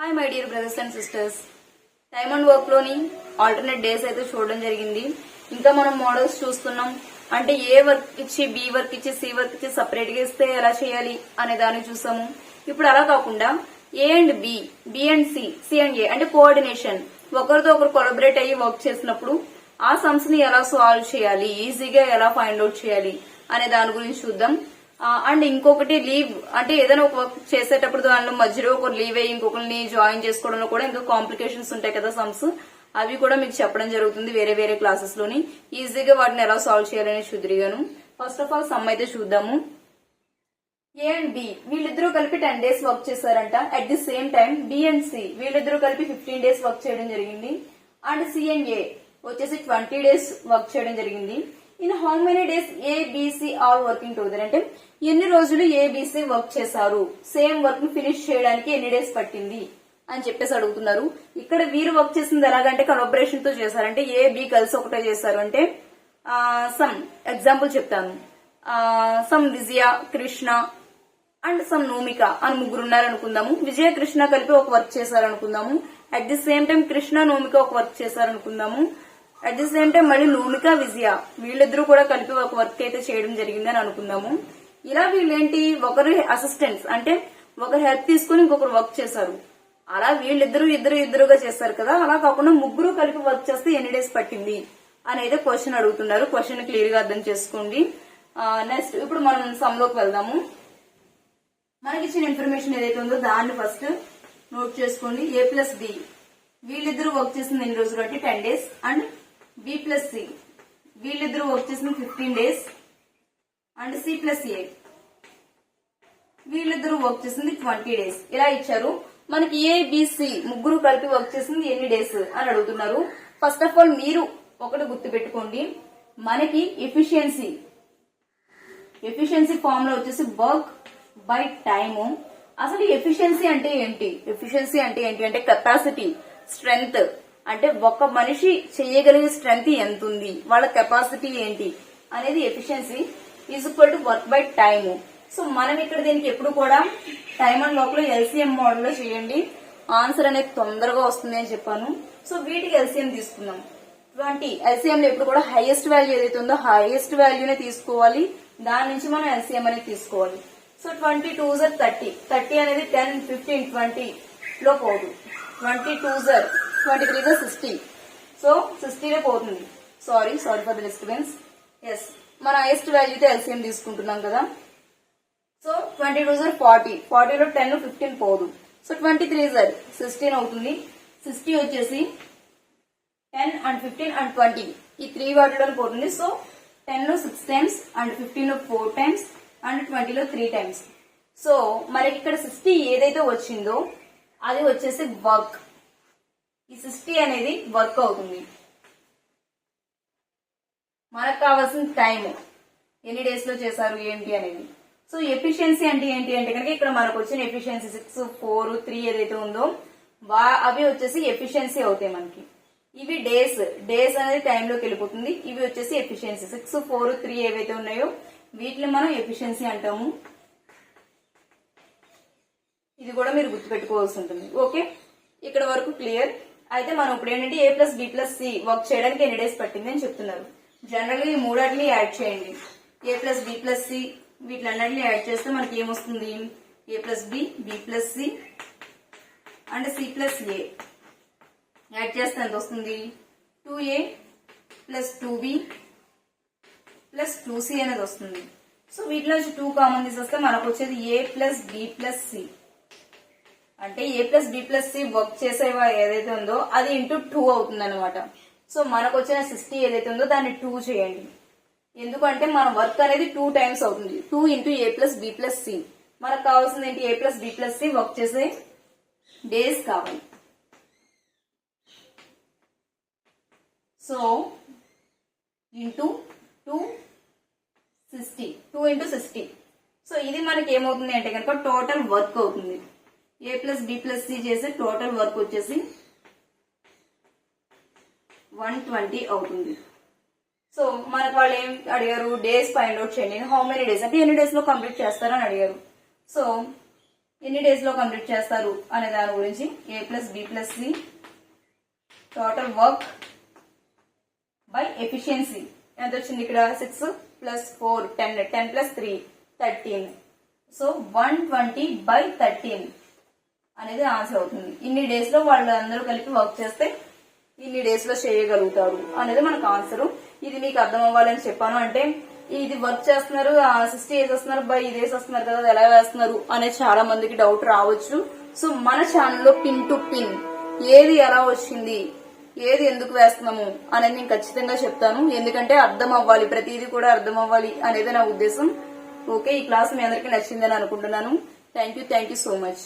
Hi my dear brothers and sisters, time and work లోని alternate days అయితే చూడడం జరిగింది. ఇంకా మనం మోడల్స్ చూస్తున్నాం. అంటే ఏ వర్క్ ఇచ్చి బి వర్క్ ఇచ్చి సి వర్క్ ఇచ్చి సపరేట్ గా ఇస్తే ఎలా చేయాలి అనే దాన్ని చూసాము. ఇప్పుడు అలా కాకుండా A and B and C and A అంటే కోఆర్డినేషన్, ఒకరితో ఒకరు కొలబరేట్ అయ్యి వర్క్ చేసినప్పుడు ఆ సమ్స్ ని ఎలా సాల్వ్ చేయాలి, ఈజీగా ఎలా ఫైండ్ అవుట్ చేయాలి అనే దాని గురించి చూద్దాం. అండ్ ఇంకొకటి లీవ్, అంటే ఏదైనా ఒక వర్క్ చేసేటప్పుడు దానిలో మధ్యలో ఒక లీవ్ అయ్యి ఇంకొకరిని జాయిన్ చేసుకోవడంలో కూడా ఇంకా కాంప్లికేషన్స్ ఉంటాయి కదా సమ్స్, అవి కూడా మీకు చెప్పడం జరుగుతుంది వేరే వేరే క్లాసెస్ లోని. ఈజీగా వాటిని ఎలా సాల్వ్ చేయాలని చూద్దాను. ఫస్ట్ ఆఫ్ ఆల్ సమ్ అయితే చూద్దాము. ఏ అండ్ బి వీళ్ళిద్దరూ కలిపి 10 days వర్క్ చేశారంట. At the same time B and C వీళ్ళిద్దరూ కలిపి 15 days వర్క్ చేయడం జరిగింది. అండ్ సి అండ్ ఏ వచ్చేసి 20 days వర్క్ చేయడం జరిగింది. In how many days A B C are working together అంటే ఎన్ని రోజులు ఏబిసి వర్క్ చేశారు, సేమ్ వర్క్ ని ఫినిష్ చేయడానికి ఎన్ని డేస్ పట్టింది అని చెప్పేసి అడుగుతున్నారు. ఇక్కడ వీరు వర్క్ చేసింది ఎలాగంటే కొలాబరేషన్ తో చేశారంటే ఏ బి కలిసి ఒకటే చేశారు. అంటే సమ్ ఎగ్జాంపుల్ చెప్తాను. Some Vijaya, Krishna and some Nomika అని ముగ్గురు ఉన్నారనుకుందాము. విజయ కృష్ణ కలిపి ఒక వర్క్ చేశారనుకుందాము. At the same time Krishna Nomika ఒక వర్క్ చేశారనుకుందాము. అట్ ది సేమ్ టైం మళ్ళీ నోమిక విజయ వీళ్ళిద్దరూ కూడా కలిపి ఒక వర్క్ అయితే చేయడం జరిగిందని అనుకుందాము. ఇలా వీళ్ళేంటి ఒకరు అసిస్టెంట్స్, అంటే ఒకరు హెల్ప్ తీసుకుని ఇంకొకరు వర్క్ చేశారు. అలా వీళ్ళిద్దరుగా చేస్తారు కదా. అలా కాకుండా ముగ్గురు కలిపి వర్క్ చేస్తే ఎన్ని డేస్ పట్టింది అనేది క్వశ్చన్ అడుగుతున్నారు. క్వశ్చన్ క్లియర్ గా అర్థం చేసుకోండి. నెక్స్ట్ ఇప్పుడు మనం సమ్ లోకి వెళ్దాము. మనకి ఇచ్చిన ఇన్ఫర్మేషన్ ఏదైతే ఉందో దాన్ని ఫస్ట్ నోట్ చేసుకోండి. ఏ ప్లస్ బి వీళ్ళిద్దరూ వర్క్ చేసింది ఎన్ని రోజులు అంటే 10 days. And B plus C వీళ్ళిద్దరూ వర్క్ చేసింది 15 days. And C plus A వీళ్ళిద్దరూ వర్క్ చేసింది 20 days. ఇలా ఇచ్చారు. మనకి ఏబిసి ముగ్గురు కలిపి వర్క్ చేసింది ఎన్ని డేస్ అని అడుగుతున్నారు. ఫస్ట్ ఆఫ్ ఆల్ మీరు ఒకటి గుర్తు పెట్టుకోండి, మనకి ఎఫిషియన్సీ ఫార్ములా వచ్చేసి వర్క్ బై టైము. అసలు ఎఫిషియన్సీ అంటే ఏంటి? ఎఫిషియన్సీ అంటే ఏంటి అంటే కెపాసిటీ, స్ట్రెంగ్త్, అంటే ఒక మనిషి చేయగలిగే స్ట్రెంగ్త్ ఎంత ఉంది, వాళ్ళ కెపాసిటీ ఏంటి అనేది efficiency is equal to work by time. So మనం ఇక్కడ దీనికి ఎప్పుడు కూడా టైమ్ అండ్ లోపల ఎల్సీఎం మోడల్ లో చేయండి, ఆన్సర్ అనేది తొందరగా వస్తుంది అని చెప్పాను. సో వీటికి ఎల్సీఎం తీసుకుందాం. 20 ఎల్సీఎం లో ఎప్పుడు కూడా హైయెస్ట్ వాల్యూ ఏదైతే ఉందో హైయెస్ట్ వాల్యూనే తీసుకోవాలి, దాని నుంచి మనం ఎల్సీఎం అనేది తీసుకోవాలి. సో 20 2s are 30 అనేది 10 15 20 లో పోదు. 20 2s are 23 60. సో 60 లో పోతుంది. Sorry for the disturbance. Yes, మన హైయెస్ట్ వాల్యూతో ఎల్సీఎం తీసుకుంటున్నాం కదా. సో 20 2s are 40 లో 10 15 పోదు. సో 23s are 16 అవుతుంది. 60 వచ్చేసి 10 and 15 and 20 ఈ 3 వాటిలో పోతుంది. సో 10 లో 6 times and 15 లో 4 times అండ్ 20 లో 3 times. సో మనకి ఇక్కడ 60 ఏదైతే వచ్చిందో అది వచ్చేసి వర్క్. ఈ 60 అనేది వర్క్ అవుతుంది. మనకు కావాల్సిన టైం ఎన్ని డేస్ లో చేశారు ఏంటి అనేది. సో ఎఫిషియన్సీ అంటే ఏంటి అంటే కనుక ఇక్కడ మనకు వచ్చిన ఎఫిషియన్సీ 6 4 3 ఏదైతే ఉందో అవి వచ్చేసి ఎఫిషియన్సీ అవుతాయి మనకి. ఇవి డేస్ అనేది టైంలోకి వెళ్ళిపోతుంది. ఇవి వచ్చేసి ఎఫిషియన్సీ 6 4 3 ఏవైతే ఉన్నాయో వీటిని మనం ఎఫిషియన్సీ అంటాము. ఇది కూడా మీరు గుర్తుపెట్టుకోవాల్సి ఉంటుంది. ఓకే, ఇక్కడ వరకు క్లియర్. అయితే మనం ఇప్పుడు ఏంటంటే A plus B plus C work చేయడానికి ఎన్ని డేస్ పట్టింది అని చెప్తున్నారు. జనరల్ గా ఈ మూడాటిని యాడ్ చేయండి. A plus B plus C వీటిలన్నిటిని యాడ్ చేస్తే మనకి ఏమొస్తుంది? A plus B plus C and C plus A add చేస్తే ఎంత వస్తుంది? 2a plus 2b plus 2c అనేది వస్తుంది. సో వీటిలో 2 కామన్ తీసేస్తే మనకు వచ్చేది A plus B plus C. అంటే A plus B plus C work చేసే ఏదైతే ఉందో అది ఇంటూ 2 అవుతుంది అనమాట. సో మనకు వచ్చిన 60 ఏదైతే ఉందో దాన్ని 2 చేయండి. ఎందుకంటే మన వర్క్ అనేది 2 times అవుతుంది. 2 into A plus B plus C. మనకు కావాల్సింది ఏంటి? A plus B plus C work చేసే డేస్ కావాలి. So into 2 into 60. సో ఇది మనకి ఏమవుతుంది అంటే కనుక టోటల్ వర్క్ అవుతుంది. A plus B plus C చేసే టోటల్ వర్క్ వచ్చేసి 120 అవుతుంది. సో మనకు వాళ్ళు ఏం అడిగారు? డేస్ ఫైండ్ అవుట్ చేయండి. హౌ మెనీ డేస్ అంటే ఎన్ని డేస్ లో కంప్లీట్ చేస్తారని అడిగారు. సో ఎన్ని డేస్ లో కంప్లీట్ చేస్తారు అనే దాని గురించి A plus B plus C total work by efficiency ఎంత వచ్చింది ఇక్కడ 6 ప్లస్ 4 10 10 ప్లస్ 3 13 సో 120 బై 13 అనేది ఆన్సర్ అవుతుంది. ఇన్ని డేస్ లో వాళ్ళందరూ కలిపి వర్క్ చేస్తే ఇన్ని డేస్ లో చేయగలుగుతారు అనేది మనకు ఆన్సర్. ఇది మీకు అర్థం అవ్వాలని చెప్పాను. అంటే ఇది వర్క్ చేస్తున్నారు 60 వేసేస్తున్నారు బై ఇది వేసేస్తున్నారు కదా ఎలా వేస్తున్నారు అనేది చాలా మందికి డౌట్ రావచ్చు. సో మన ఛానల్లో పిన్ టు పిన్ ఏది ఎలా వచ్చింది ఏది ఎందుకు వేస్తున్నాము అనేది నేను ఖచ్చితంగా చెప్తాను. ఎందుకంటే అర్థం అవ్వాలి, ప్రతిదీ కూడా అర్థం అవ్వాలి అనేది నా ఉద్దేశం. ఓకే, ఈ క్లాస్ మీ అందరికీ నచ్చిందని అనుకుంటున్నాను. Thank you so much.